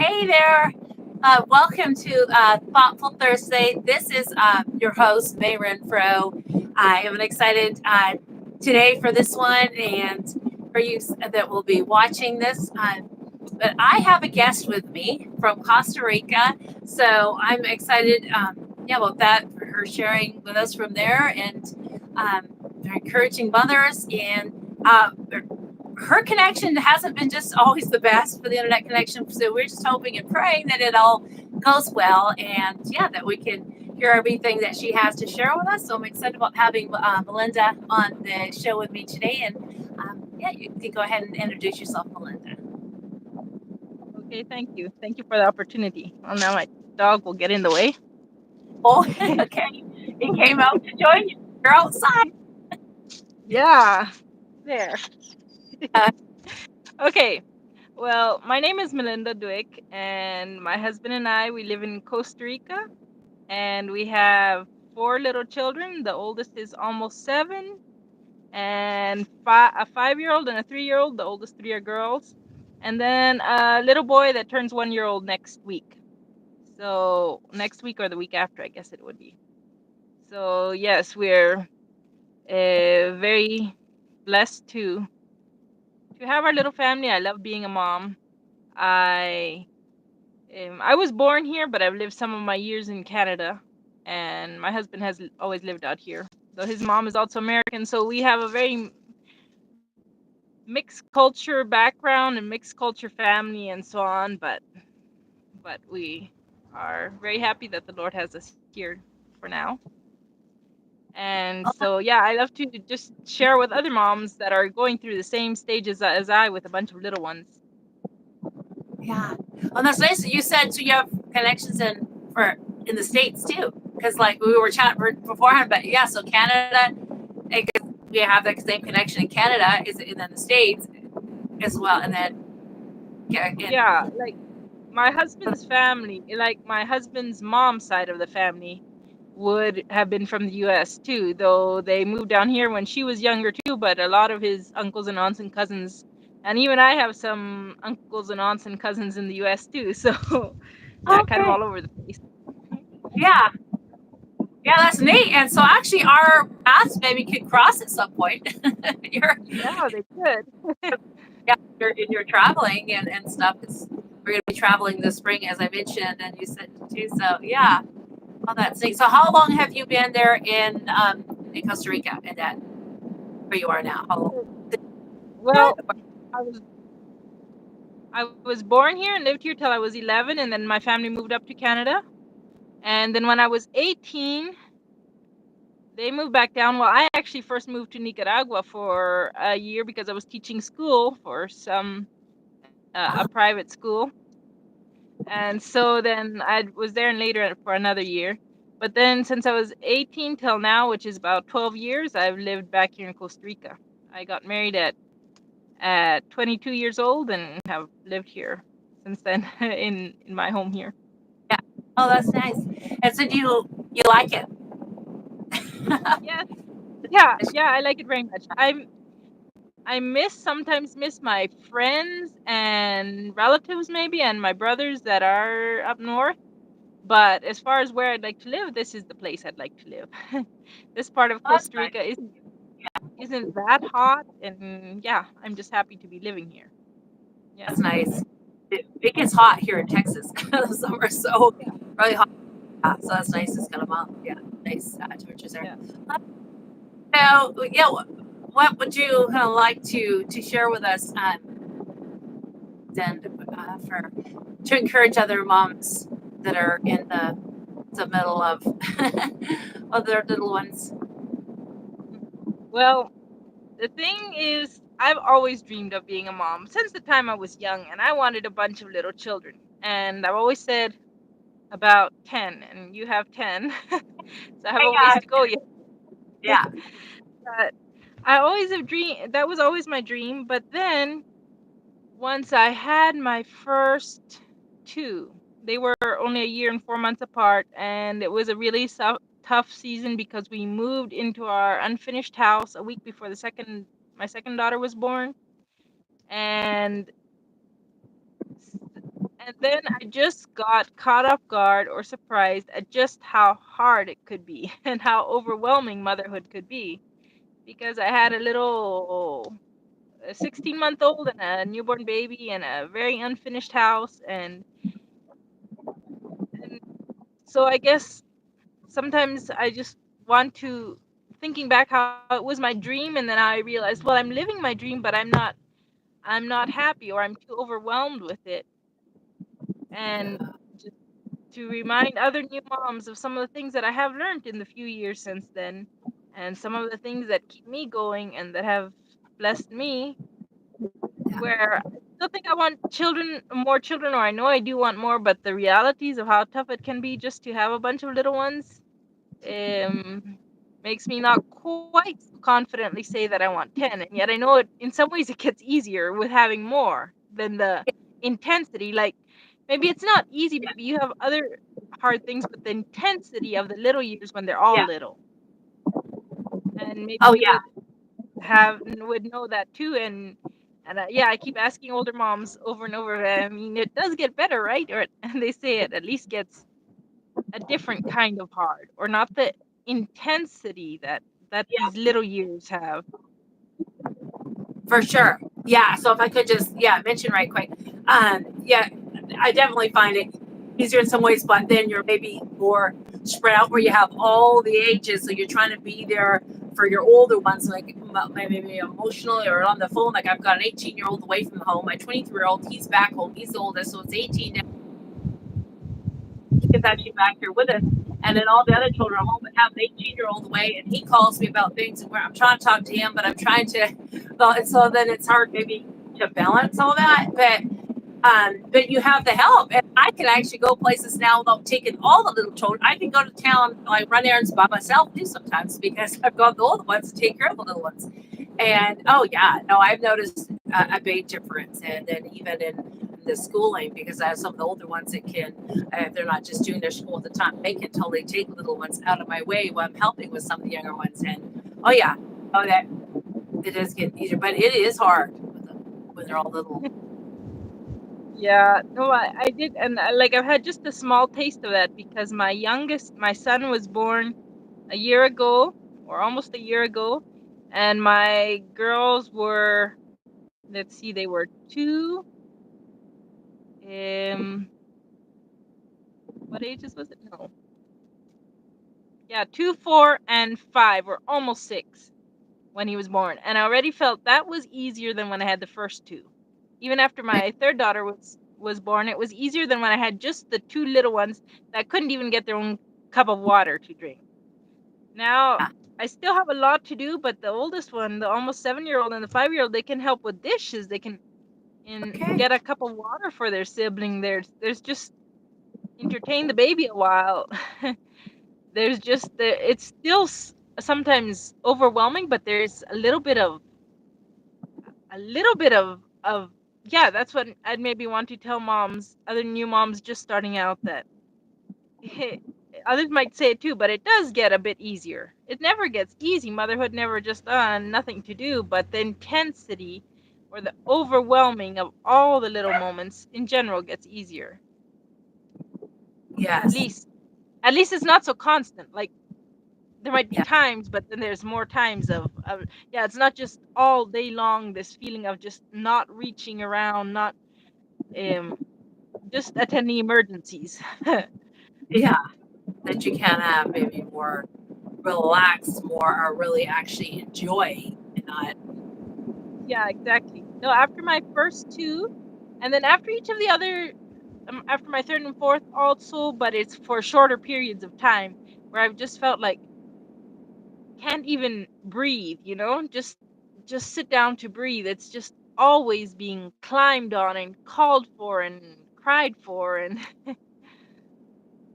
Hey there. Welcome to Thoughtful Thursday. This is your host, Mae Renfroe. I am excited today for this one and for you that will be watching this. But I have a guest with me from Costa Rica. So I'm excited about that, for her sharing with us from there and they're encouraging mothers and her connection hasn't been just always the best for the internet connection. So we're just hoping and praying that it all goes well and that we can hear everything that she has to share with us. So I'm excited about having Melinda on the show with me today. And you can go ahead and introduce yourself, Melinda. Okay, thank you. Thank you for the opportunity. Well, now my dog will get in the way. Oh, okay. He came out to join you. You're outside. Yeah, there. Uh, Okay, well, my name is Melinda Dueck, and my husband and I, we live in Costa Rica, and we have four little children. The oldest is almost 7, and a 5-year-old and a 3-year-old. The oldest three are girls. And then a little boy that turns 1 year old next week. So next week or the week after, I guess it would be. So yes, we're very blessed to have our little family. I love being a mom. I I was born here, but I've lived some of my years in Canada, and my husband has always lived out here. Though his mom is also American, so we have a very mixed culture background and mixed culture family and so on. But we are very happy that the Lord has us here for now. And so, yeah, I love to just share with other moms that are going through the same stages as I with a bunch of little ones. yeah. Oh, that's nice. You said so you have connections in the States too. Because like we were chatting beforehand, but so Canada, we have the same connection in Canada, and then the States as well, and then Yeah, like my husband's family, like my husband's mom's side of the family would have been from the US too, though they moved down here when she was younger too, but a lot of his uncles and aunts and cousins, and even I have some uncles and aunts and cousins in the US too, so yeah, kind of okay, all over the place. yeah, that's neat. And so actually, our paths maybe could cross at some point. you're Yeah, they could. you're traveling and stuff. We're going to be traveling this spring, as I mentioned, and you said too. So well, that's neat. So how long have you been there in Costa Rica, and that where you are now? How long? Well, I was I was born here and lived here till I was 11, and then my family moved up to Canada. And then when I was 18, they moved back down. Well, I actually first moved to Nicaragua for a year because I was teaching school for some a private school. And so then I was there and later for another year. But then since I was 18 till now, which is about 12 years, I've lived back here in Costa Rica. I got married at 22 years old and have lived here since then in my home here. Yeah. Oh, that's nice. And so do you like it? Yes. Yeah, I like it very much. Sometimes miss my friends and relatives maybe and my brothers that are up north. But as far as where I'd like to live, this is the place I'd like to live. This part of Oh, that's Costa nice. Rica isn't that hot, and yeah, I'm just happy to be living here. Yeah. That's nice. It gets hot here in Texas. The summer's so Yeah. really hot. So that's nice. It's kind of nice temperatures there. Yeah. So what would you kind of like to share with us, and for to encourage other moms that are in the middle of of their little ones? Well, the thing is, I've always dreamed of being a mom since the time I was young, and I wanted a bunch of little children. And I've always said about 10, and you have 10, so I have Hey a ways to go guys. yet. Yeah. But I always have dreamed, that was always my dream. But then once I had my first two, they were only a year and 4 months apart, and it was a really tough season because we moved into our unfinished house a week before my second daughter was born, and And then I just got caught off guard or surprised at just how hard it could be and how overwhelming motherhood could be. Because I had a little a 16-month-old and a newborn baby and a very unfinished house, and so I guess sometimes I just want to thinking back how it was my dream, and then I realized, well, I'm living my dream, but I'm not happy, or I'm too overwhelmed with it. And just to remind other new moms of some of the things that I have learned in the few years since then, and some of the things that keep me going and that have blessed me, where I still think I want children, more children, or I know I do want more, but the realities of how tough it can be just to have a bunch of little ones makes me not quite so confidently say that I want 10. And yet I know it, in some ways it gets easier with having more than the intensity. Like, maybe it's not easy, maybe you have other hard things, but the intensity of the little years when they're all Yeah. little. And maybe Oh you yeah. would know that too. And yeah, I keep asking older moms over and over. I mean, it does get better, right? Or and they say it at least gets a different kind of hard, or not the intensity that Yeah. these little years have. For sure. Yeah. So if I could just, yeah, mention right quick. Yeah, I definitely find it easier in some ways, but then you're maybe more spread out where you have all the ages. So you're trying to be there for your older ones, like maybe emotionally or on the phone. Like I've got an 18-year-old away from home. My 23-year-old, he's back home. He's the oldest, so it's 18 now. Is actually back here with us. And then all the other children are home, but have an 18-year-old away, and he calls me about things where I'm trying to talk to him, but I'm trying to, well, and so then it's hard maybe to balance all that. But you have the help, and I can actually go places now without taking all the little children. I can go to town, like run errands by myself too sometimes because I've got the older ones to take care of the little ones. And oh yeah, no, I've noticed a big difference, and then even in the schooling, because I have some of the older ones that can, if they're not just doing their school at the time, they can totally take little ones out of my way while I'm helping with some of the younger ones. And oh yeah, oh that it does get easier, but it is hard with them when they're all little. Yeah, no, I did, and like I've had just a small taste of that because my son was born a year ago, or almost a year ago, and my girls were, let's see, they were two. Um, what ages was it? No, yeah, 2, 4, and 5, or almost 6 when he was born, and I already felt that was easier than when I had the first two. Even after my third daughter was born, it was easier than when I had just the two little ones that couldn't even get their own cup of water to drink. Now, Yeah. I still have a lot to do, but the oldest one, the almost 7-year-old and the 5-year-old, they can help with dishes. They can Okay. get a cup of water for their sibling. There's just entertain the baby a while. There's just it's still sometimes overwhelming, but there's a little bit of yeah, that's what I'd maybe want to tell moms, other new moms just starting out, that hey, others might say it too, but it does get a bit easier. It never gets easy. Motherhood never just nothing to do, but the intensity or the overwhelming of all the little moments in general gets easier. At Yes. least at least it's not so constant. Like, there might be Yeah. times, but then there's more times of yeah, it's not just all day long this feeling of just not reaching around, not um just attending emergencies. Yeah. That you can have maybe more relaxed, more or really actually enjoy and not. Yeah, exactly. No, after my first two, and then after each of the other, after my third and fourth also, but it's for shorter periods of time where I've just felt like can't even breathe, just sit down to breathe. It's just always being climbed on and called for and cried for, and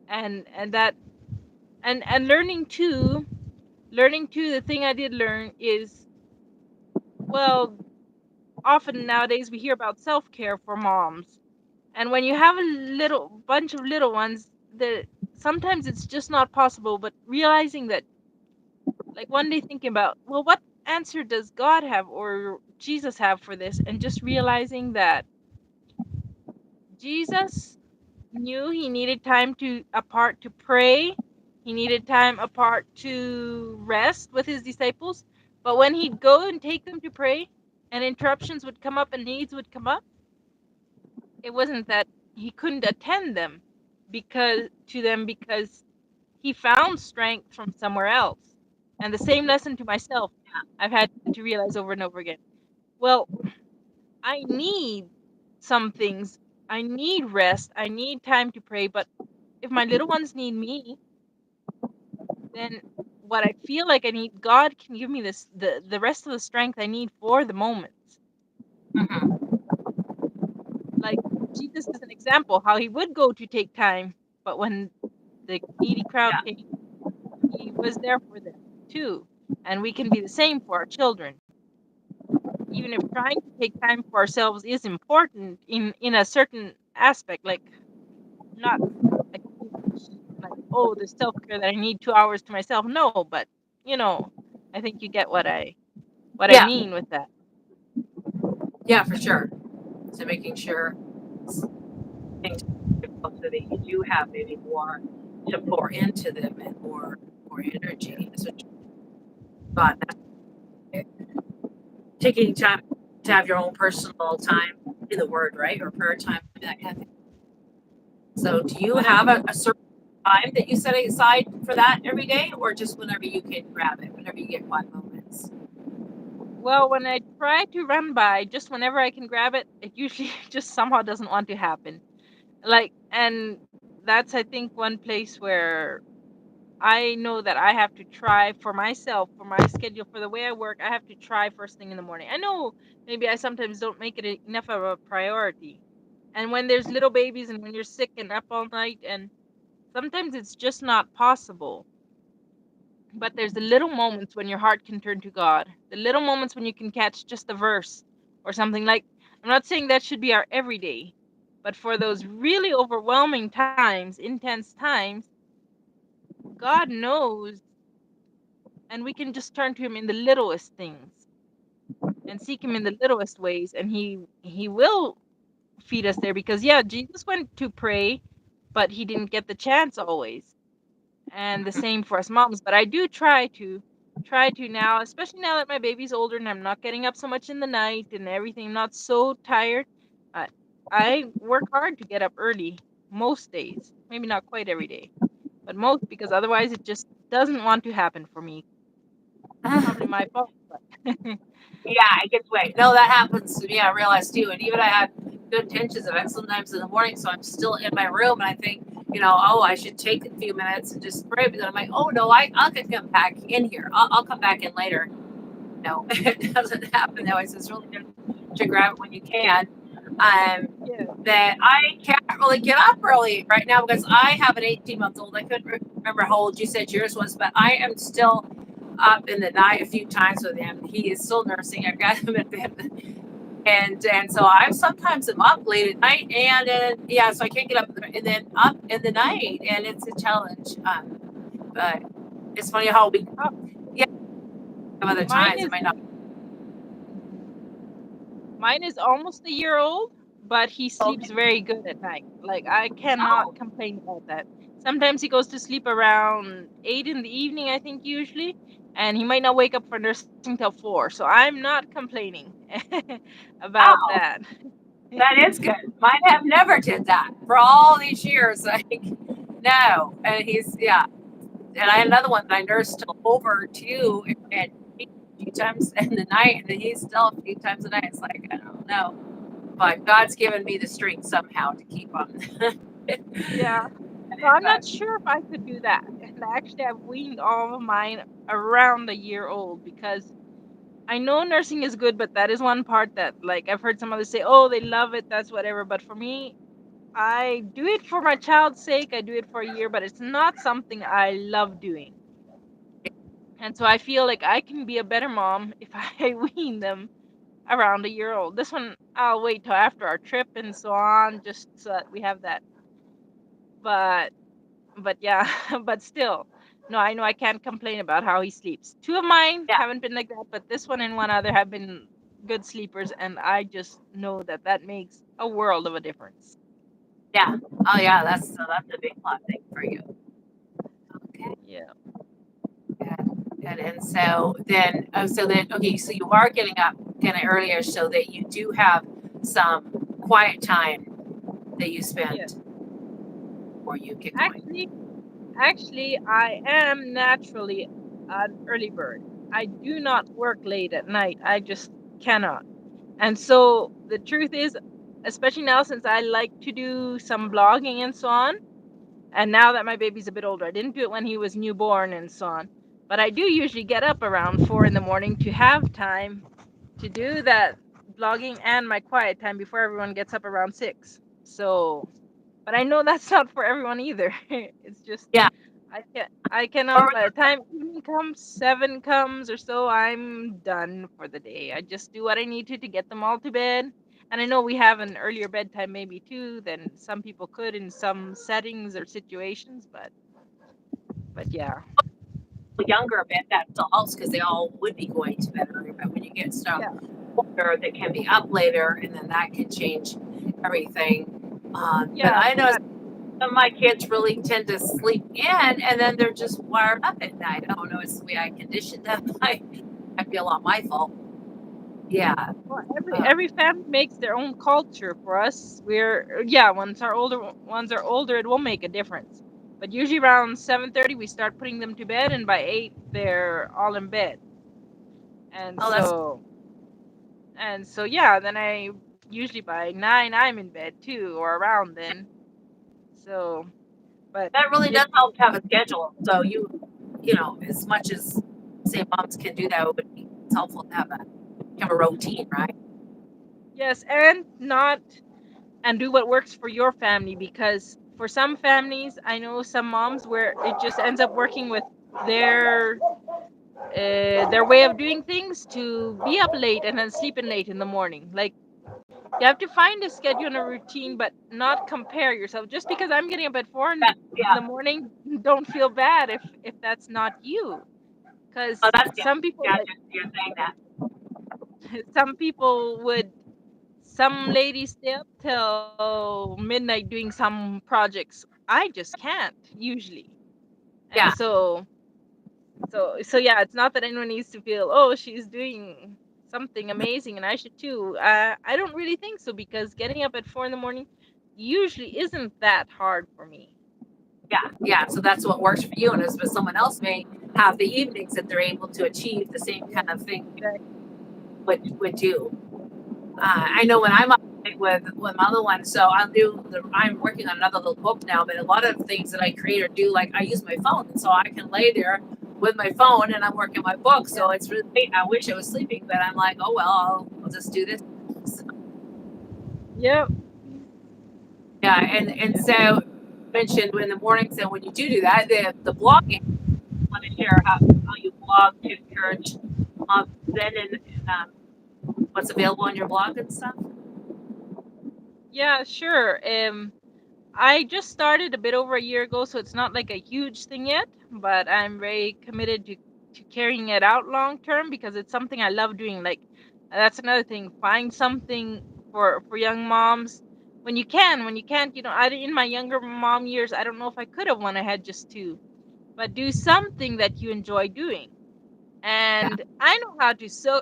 and that and learning too, the thing I did learn is, well, often nowadays we hear about self-care for moms. And when you have a little bunch of little ones, the sometimes it's just not possible, but realizing that, like, one day thinking about, well, what answer does God have or Jesus have for this, and just realizing that Jesus knew he needed time to apart to pray. He needed time apart to rest with his disciples. But when he'd go and take them to pray and interruptions would come up and needs would come up, it wasn't that he couldn't attend them because he found strength from somewhere else. And the same lesson to myself I've had to realize over and over again. Well, I need some things. I need rest. I need time to pray, but if my little ones need me, then what I feel like I need, God can give me this the rest of the strength I need for the moments. Mhm. Like Jesus is an example how he would go to take time, but when the needy crowd Yeah. came, he was there for them too. And we can be the same for our children. Even if trying to take time for ourselves is important in a certain aspect, like not a huge, like, oh, the self-care that I need 2 hours to myself. No, but you know, I think you get what I Yeah. mean with that. Yeah, for sure. So making sure things so that you do have maybe more to pour into them and more energy. So God, taking time to have your own personal time in the Word, right, or prayer time, that kind of thing. So, do you have a certain time that you set aside for that every day, or just whenever you can grab it, whenever you get 5 moments? Well, when I try to run by, just whenever I can grab it, it usually just somehow doesn't want to happen. Like, and that's, I think, one place where I know that I have to try for myself, for my schedule, for the way I work. I have to try first thing in the morning. I know maybe I sometimes don't make it enough of a priority. And when there's little babies and when you're sick and up all night, and sometimes it's just not possible. But there's the little moments when your heart can turn to God, the little moments when you can catch just a verse or something. Like, I'm not saying that should be our everyday, but for those really overwhelming times, intense times, God knows, and we can just turn to Him in the littlest things and seek Him in the littlest ways, and He will feed us there. Because yeah, Jesus went to pray, but He didn't get the chance always. And the same for us moms, but I do try to now, especially now that my baby's older and I'm not getting up so much in the night and everything. I'm not so tired. I I work hard to get up early most days, maybe not quite every day, but most, because otherwise it just doesn't want to happen for me. Probably my fault, but Yeah, it gets way. No, that happens to me. I realize too. And even I have good intentions of it sometimes in the morning. So I'm still in my room and I think, oh, I should take a few minutes and just pray. But then I'm like, oh, no, I'll get come back in here. I'll come back in later. No, it doesn't happen that way. So it's really good to grab it when you can. yeah. That I can't really get up early right now because I have an 18-month-old. I couldn't remember how old you said yours was, but I am still up in the night a few times with him. He is still nursing. I've got him at bed, and so I sometimes am up late at night, and yeah, so I can't get up, and then up in the night, and it's a challenge. But it's funny how we, Oh, yeah, some other mine times it is might not. mhm. Mine is almost a year old, but he sleeps Okay. very good at night. Like, I cannot Oh, complain about that. Sometimes he goes to sleep around 8 in the evening, I think, usually, and he might not wake up for nursing till 4. So I'm not complaining about oh, that. that is good. Mine have never did that for all these years. Like, no, and he's yeah. And I had another one that I nursed till over two and a few times in the night, and then he's still a few times a night. It's like I don't know, but God's given me the strength somehow to keep on. Yeah. So I'm not But sure if I could do that. And actually, I've weaned all of mine around a year old because I know nursing is good, but that is one part that, like, I've heard some others say, oh, they love it, that's whatever. But for me, I do it for my child's sake. I do it for a year, but it's not something I love doing. And so I feel like I can be a better mom if I wean them around a year old. This one, I'll wait till after our trip and so on, just so that we have that. But, but yeah, but still, no, I know I can't complain about how he sleeps. Two of mine yeah, haven't been like that, but this one and one other have been good sleepers, and I just know that that makes a world of a difference. Yeah. Oh yeah, that's a big plot thing for you. Okay. Yeah. And so then okay, so you are getting up kind of earlier so that you do have some quiet time that you Yeah. spend before you get going. Actually, actually, I am naturally an early bird. I do not work late at night. I just cannot. And so the truth is, especially now since I like to do some blogging and so on, and now that my baby's a bit older, I didn't do it when he was newborn and so on. But I do usually get up around 4 in the morning to have time to do that blogging and my quiet time before everyone gets up around 6. So, but I know that's not for everyone either. It's just Yeah. I cannot. Or By the time evening comes, 7 comes or so, I'm done for the day. I just do what I need to get them all to bed. And I know we have an earlier bedtime maybe too than some people could in some settings or situations, but yeah. younger a bit, that still helps because they all would be going to bed earlier. But when you get stuff Yeah. older that can be up later, and then that can change everything. But Yeah, I know that some of my kids really tend to sleep in, and then they're just wired up at night. I don't know. It's the way I conditioned them. I feel not my fault. Yeah. well, Um, every family makes their own culture. For us, we're yeah. Once our older ones are older, it will make a difference. But usually around 7:30, we start putting them to bed, and by 8, they're all in bed. And oh, that's yeah. Then I usually by 9, I'm in bed too, or around then. So, but that really it does help to have a schedule. So as much as say moms can do that, it would be it's helpful to have a routine, right? yes, and not and do what works for your family, because for some families, I know some moms where it just ends up working with their their way of doing things to be up late and then sleeping late in the morning. Like, you have to find a schedule and a routine, but not compare yourself. Just because I'm getting up at 4 in Yeah. the morning, don't feel bad if that's not you. Oh, Because that's yeah. some people Yeah, like you're saying that. some people would some ladies stay up till midnight doing some projects. I just can't usually. And Yeah. so yeah, it's not that anyone needs to feel, oh, she's doing something amazing and I should too. I don't really think so, because getting up at 4 in the morning usually isn't that hard for me. Yeah. Yeah. So that's what works for you, and as but someone else may have the evenings that they're able to achieve the same Yeah, kind of thing exactly. would do. I know when I'm up with my other one, so I'm working on another little book now, but a lot of things that I create or do, like I use my phone, and so I can lay there with my phone and I'm working my book. Yeah. So it's really late. I wish I was sleeping, but I'm like, oh well, I'll just do this. Yep. Yeah, and Yeah. so you mentioned in the mornings, and when you do that, the blogging. I want to share how you blog to encourage then and what's available on your blog and stuff. Yeah, sure. I just started a bit over a year ago, so it's not like a huge thing yet, but I'm very committed to carrying it out long term, because it's something I love doing. Like, that's another thing. Find something for young moms when you can. When you can't, I in my younger mom years, I don't know if I could have went ahead just to, but do something that you enjoy doing. Yeah. And I know how to sew,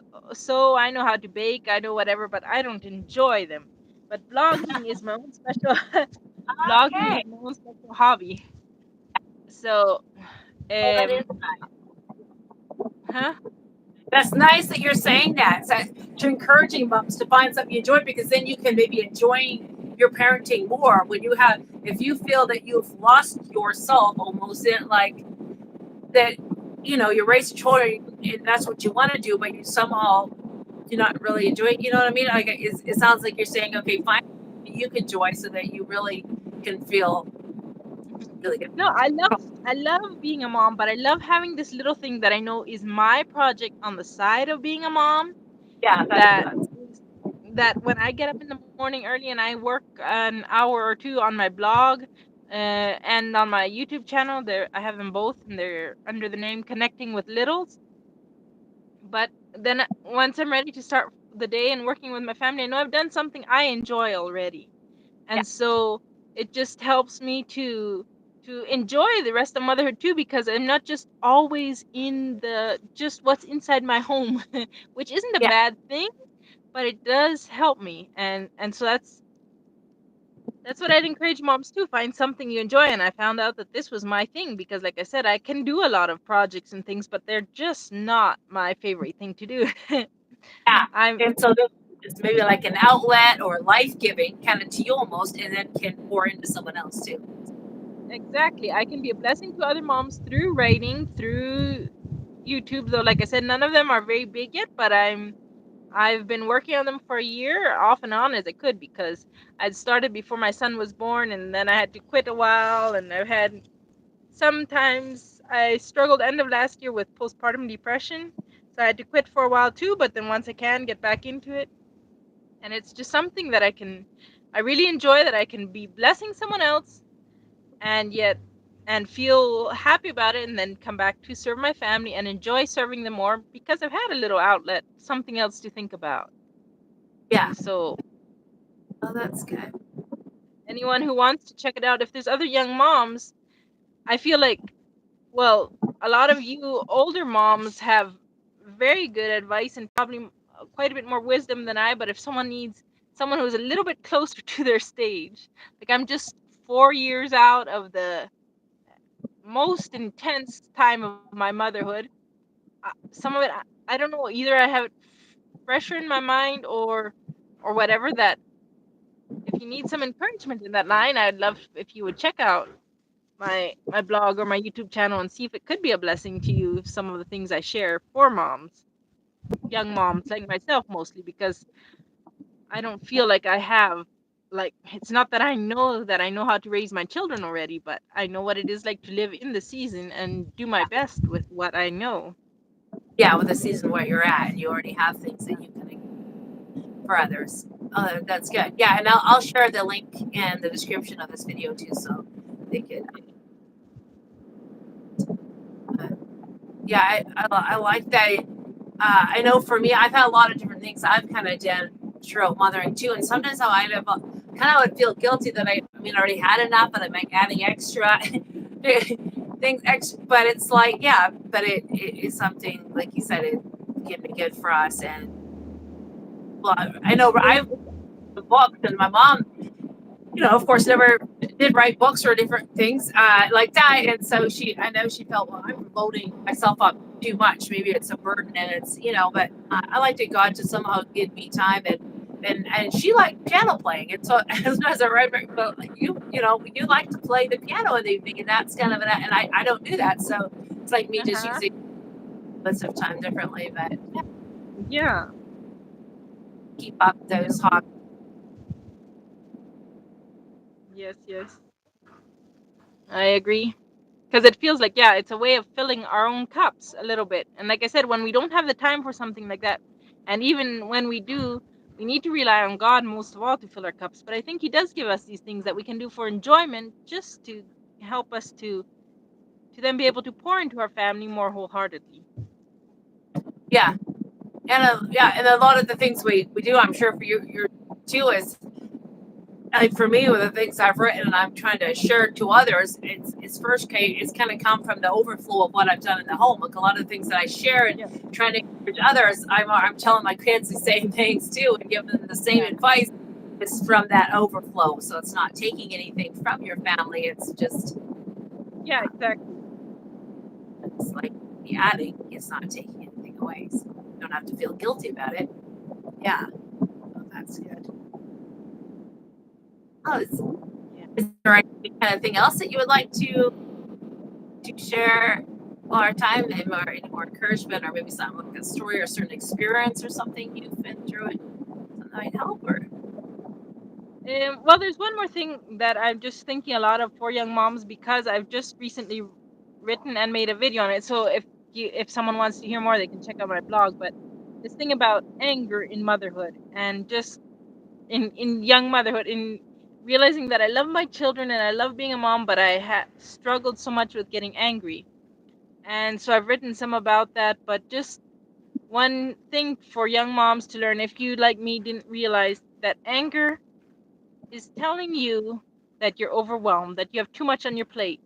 I know how to bake, I know whatever, but I don't enjoy them. But blogging is my own special blogging is Okay. my own special hobby. So, Oh, that is um, huh? That's nice that you're saying that. So, to encouraging moms to find something you enjoy, because then you can maybe enjoy your parenting more when you have if you feel that you've lost yourself almost in like that you're raising children and that's what you want to do, but you somehow you're not really enjoying, you know what I mean? Like it sounds like you're saying, okay, find something you can enjoy so that you really can feel really good. No, I love being a mom, but I love having this little thing that I know is my project on the side of being a mom. Yeah, that's That good. is that when I get up in the morning early and I work an hour or two on my blog, and on my YouTube channel, there I have them both, and they're under the name Connecting with Littles. But then once I'm ready to start the day and working with my family, I know I've done something I enjoy already. And so, Yeah. so it just helps me to enjoy the rest of motherhood too, because I'm not just always in the just what's inside my home, which isn't a Yeah, bad thing, but it does help me. And so that's what I'd encourage moms to find something you enjoy. And I found out that this was my thing because, like I said, I can do a lot of projects and things, but they're just not my favorite thing to do. yeah. I'm And so it's maybe like an outlet or life giving kind of to you almost, and then can pour into someone else too. exactly, I can be a blessing to other moms through writing, through YouTube, though, like I said, none of them are very big yet, but I've been working on them for a year, off and on as I could, because I'd started before my son was born, and then I had to quit a while, and I've had sometimes I struggled end of last year with postpartum depression, so I had to quit for a while too, but then once I can get back into it, and it's just something that I really enjoy, that I can be blessing someone else and yet and feel happy about it, and then come back to serve my family and enjoy serving them more because I've had a little outlet, something else to think about. Yeah. And so Oh, that's good. anyone who wants to check it out, if there's other young moms, I feel like, well, a lot of you older moms have very good advice and probably quite a bit more wisdom than I, but if someone needs someone who's a little bit closer to their stage, like I'm just 4 years out of the most intense time of my motherhood. Some of it, I don't know, either I have it fresher in my mind or whatever, that if you need some encouragement in that line, I'd love if you would check out my blog or my YouTube channel and see if it could be a blessing to you, some of the things I share for moms, young moms like myself mostly, because I don't feel like I have, like, it's not that I know how to raise my children already, but I know what it is like to live in the season and do my best with what I know. Yeah, with the season where you're at, you already have things that you can for others. That's good. Yeah, and I'll share the link in the description of this video too, so they could. Uh, yeah, I like that. I know for me, I've had a lot of different things I've kind of done throughout mothering too, and sometimes I end up kind of would feel guilty that I mean, I already had enough, and I'm like adding extra things extra. But it's like, yeah, but it is something like you said, it can be good for us. And well, I know And I've books, and my mom, of course, never did write books or different things like that. And so I know she felt, well, I'm loading myself up too much. Maybe it's a burden, and it's, but I like to God to somehow give me time. And she liked piano playing. And so as I write, but you like to play the piano in the evening, and that's kind of and I don't do that. So it's like me just uh-huh. using lots of time differently, but Yeah. keep up those hobbies. Yes, yes. I agree. Because it feels like, yeah, it's a way of filling our own cups a little bit. And like I said, when we don't have the time for something like that, and even when we do, we need to rely on God most of all to fill our cups. But I think He does give us these things that we can do for enjoyment, just to help us to then be able to pour into our family more wholeheartedly. Yeah. And a lot of the things we do, I'm sure for you too, is like for me, with the things I've written and I'm trying to share to others, it's first case, it's kind of come from the overflow of what I've done in the home. Like a lot of the things that I share and Yeah, trying to encourage others, I'm telling my kids the same things too and giving them the same yeah, advice. It's from that overflow, so it's not taking anything from your family. It's just yeah, exactly. it's like the adding. It's not taking anything away, so you don't have to feel guilty about it. Yeah, well, that's good. Oh, Yeah. is there anything else that you would like to share our time, or any more encouragement, or maybe something like a story or a certain experience or something you've been through and something that might help? Or Well, there's one more thing that I'm just thinking a lot of for young moms, because I've just recently written and made a video on it. So if someone wants to hear more, they can check out my blog. But this thing about anger in motherhood, and just in young motherhood, in realizing that I love my children and I love being a mom, but I had struggled so much with getting angry. And so I've written some about that. But just one thing for young moms to learn, if you, like me, didn't realize that anger is telling you that you're overwhelmed, that you have too much on your plate.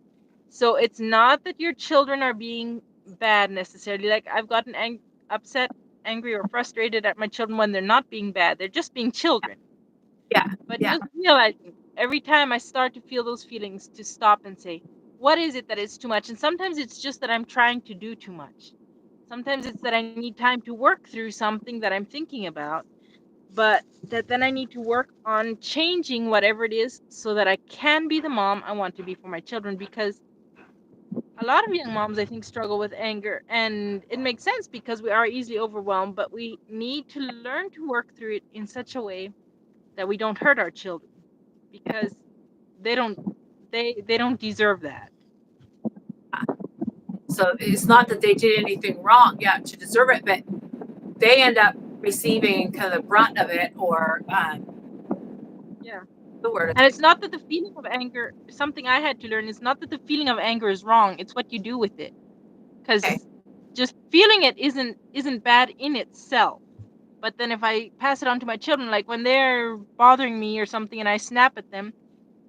So it's not that your children are being bad necessarily. Like I've gotten upset, angry, or frustrated at my children when they're not being bad. They're just being children. Yeah. But Yeah. just realizing every time I start to feel those feelings to stop and say, what is it that is too much? And sometimes it's just that I'm trying to do too much. Sometimes it's that I need time to work through something that I'm thinking about, but that then I need to work on changing whatever it is so that I can be the mom I want to be for my children. Because a lot of young moms, I think, struggle with anger, and it makes sense because we are easily overwhelmed, but we need to learn to work through it in such a way that we don't hurt our children, because they don't they don't deserve that. So it's not that they did anything wrong, yeah, to deserve it, but they end up receiving kind of the brunt of it, or Yeah. the word. And it's not that the feeling of anger, something I had to learn, is not that the feeling of anger is wrong, it's what you do with it. Okay. Because just feeling it isn't bad in itself. But then if I pass it on to my children, like when they're bothering me or something and I snap at them,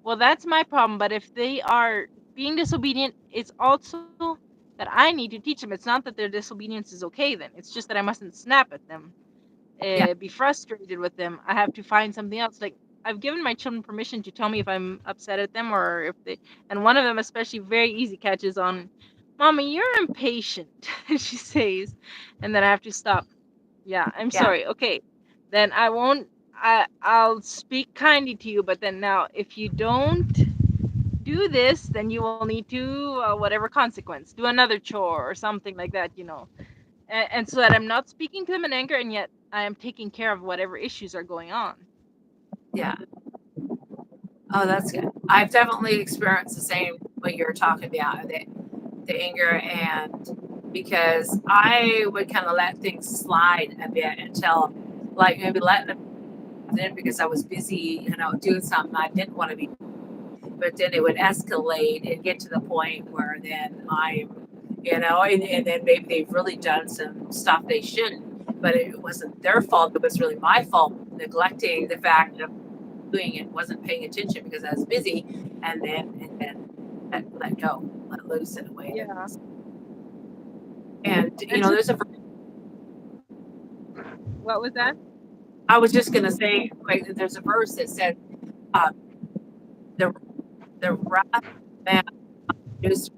well, that's my problem. But if they are being disobedient, it's also that I need to teach them. It's not that their disobedience is okay then. It's just that I mustn't snap at them, Yeah. be frustrated with them. I have to find something else. Like I've given my children permission to tell me if I'm upset at them or if they, and one of them especially very easy catches on, Mommy, you're impatient, she says. And then I have to stop. Yeah, I'm Yeah. sorry. Okay. Then I won't, I'll speak kindly to you, but then now if you don't do this, then you will need to, whatever consequence, do another chore or something like that, and so that I'm not speaking to them in anger, and yet I am taking care of whatever issues are going on. Yeah. Oh, that's good. I've definitely experienced the same what you're talking about, the anger, and because I would kind of let things slide a bit until, like, maybe letting them in because I was busy, doing something I didn't want to be. But then it would escalate and get to the point where then and then maybe they've really done some stuff they shouldn't, but it wasn't their fault. It was really my fault, neglecting the fact of doing it, wasn't paying attention because I was busy, and then let go, let loose in a way. Yeah. And And just, there's a. what was that? I was just gonna say, wait, there's a verse that said, uh, "the the wrath of man is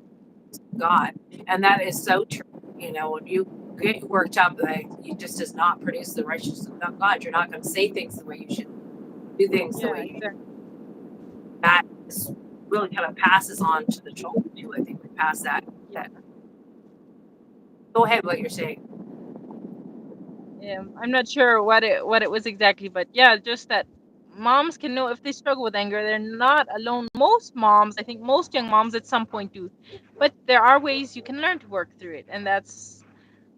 God," and that is so true. When you get worked up, like you just does not produce the righteousness of God. You're not going to say things the way you should, do things the Yeah, way you should. exactly. That is really kind of passes on to the children too. I think we pass that. Yeah. That Go ahead, what you're saying. I'm not sure what it was exactly, but yeah, just that moms can know if they struggle with anger, they're not alone. Most moms, I think most young moms at some point do, but there are ways you can learn to work through it, and that's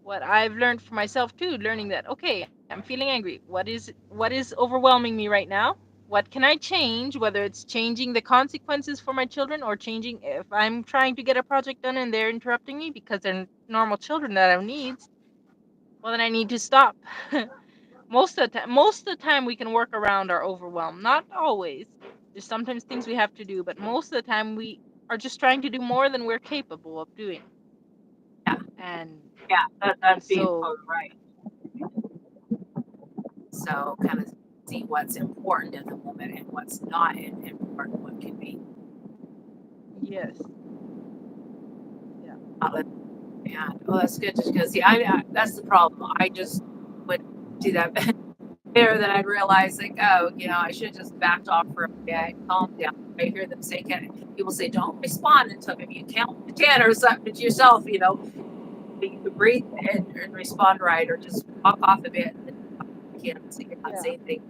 what I've learned for myself too. Learning that, okay, I'm feeling angry. What is overwhelming me right now? What can I change? Whether it's changing the consequences for my children or changing if I'm trying to get a project done and they're interrupting me because they're normal children that have needs, well, then I need to stop. Most of the time we can work around our overwhelm. Not always. There's sometimes things we have to do, but most of the time we are just trying to do more than we're capable of doing. Yeah, And yeah, that's being so, totally right. So kind of see what's important at the moment and what's not important. What can be. yes. Yeah. Yeah. Oh, that's good. Just because, see, that's the problem. I just would do that better than I'd realize, like, oh, I should have just backed off for a bit, calmed down. I hear them say, people say, don't respond until maybe you count to 10 or something to yourself, you can breathe and respond right, or just walk off a bit. And so you're not Yeah. saying things.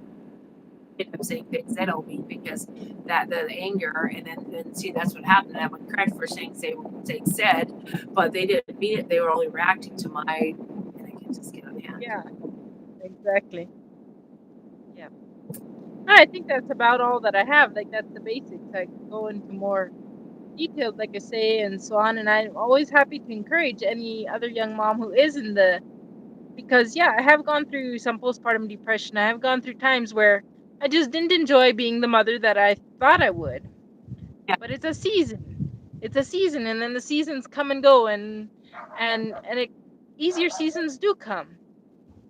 End up saying things they don't mean because that the anger, and then see that's what happened. I would credit for say what they said, but they didn't mean it. They were only reacting to my, and I can just get on hand. Yeah. Exactly. Yeah. I think that's about all that I have. Like that's the basics. I can go into more details, like I say, and so on. And I'm always happy to encourage any other young mom who is in the, because yeah, I have gone through some postpartum depression. I have gone through times where I just didn't enjoy being the mother that I thought I would. Yeah. But it's a season. It's a season, and then the seasons come and go, and easier seasons do come.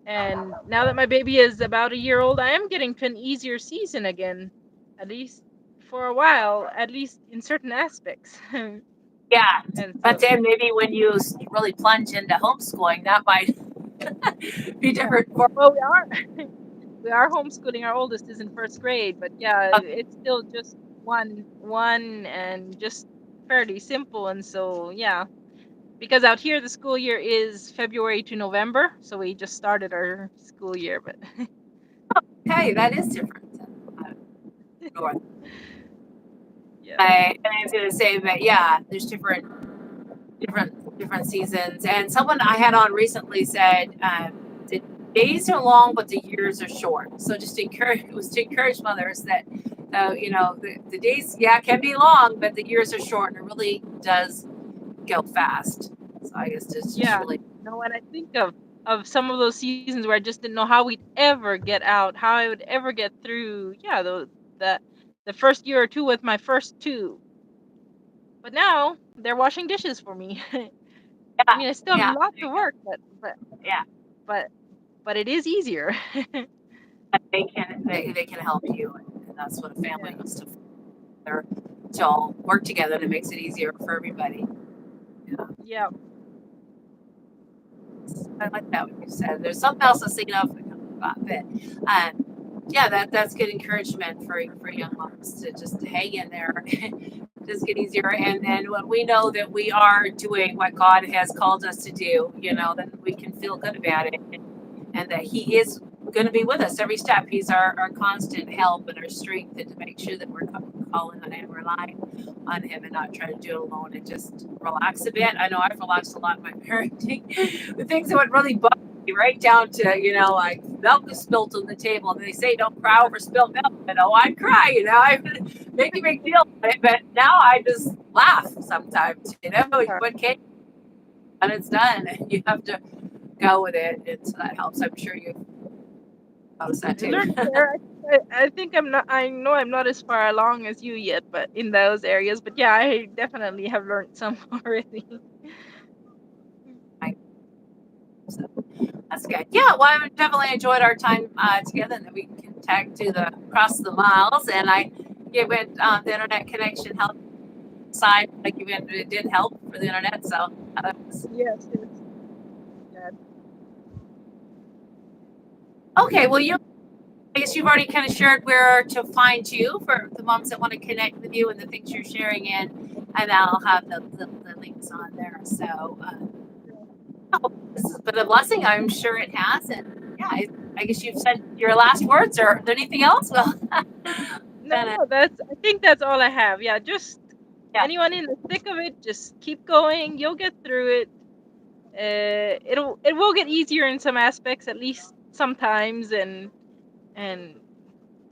And now that my baby is about a year old, I am getting to an easier season again, at least for a while, at least in certain aspects. Yeah. And But so, then maybe when you really plunge into homeschooling, that might be yeah. different for. Well, we are homeschooling. Our oldest is in first grade, but yeah, it's still just one and just fairly simple. And so, yeah, because out here the school year is February to November, so we just started our school year. But Okay, that is different. North. yeah, I was going to say that, yeah, there's different seasons. And someone I had on recently said the days are long, but the years are short. So just to encourage mothers that the days, yeah, can be long, but the years are short, and it really does go fast. So I guess it's just yeah. really. No, and I think of some of those seasons where I just didn't know how we'd ever get out, how I would ever get through. Yeah, the the first year or two with my first two. But now they're washing dishes for me. I Yeah, mean, I still have yeah, lots of work, yeah. but but it is easier. They can help you, and that's what a family Yeah. needs to all work together, and it makes it easier for everybody. Yeah. Yeah. I like that what you said. There's something else I was thinking of about that. Yeah, that's good encouragement for young moms to just hang in there, just get easier. And then when we know that we are doing what God has called us to do, then we can feel good about it, and that He is going to be with us every step. He's our constant help and our strength, and to make sure that we're calling on Him, relying on Him, and not trying to do it alone, and just relax a bit. I know I've relaxed a lot in my parenting. The things that would really bug me, right down to like milk is spilled on the table, and they say don't cry over spilled milk. I'd cry. I make a big deal of it, but now I just laugh sometimes. What came and it's done, and you have to go with it, and so that helps. I'm sure you noticed that I too. learned there. I think I'm not. I know I'm not as far along as you yet, but in those areas. But yeah, I definitely have learned some already. So that's good. Yeah, well, I definitely enjoyed our time together, and that we can tag to the across the miles. And it went the internet connection helped side like it did help for the internet. So Yes. Yes. Yeah. okay. Well, I guess you've already kind of shared where to find you for the moms that want to connect with you and the things you're sharing in, and I'll have the links on there. So this has been a blessing. I'm sure it has. And yeah, I guess you've said your last words. Or anything else? Well, No, no. I think that's all I have. Yeah. Just yeah, anyone in the thick of it, just keep going. You'll get through it. It will get easier in some aspects, at least sometimes, and and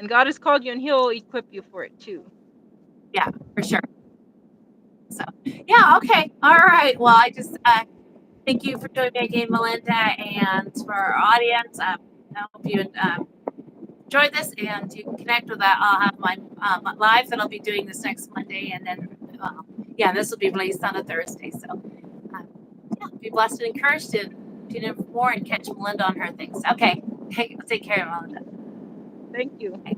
God has called you, and He'll equip you for it too. yeah, for sure. So yeah, okay, all right. Well, I just thank you for joining me again, Melinda, and for our audience. I hope you enjoyed this, and you can connect with that. I'll have my live that I'll be doing this next Monday, and then this will be released on a Thursday. So yeah, be blessed and encouraged, and tune in for more and catch Melinda on her things. Okay, take care, Melinda. Thank you. Okay.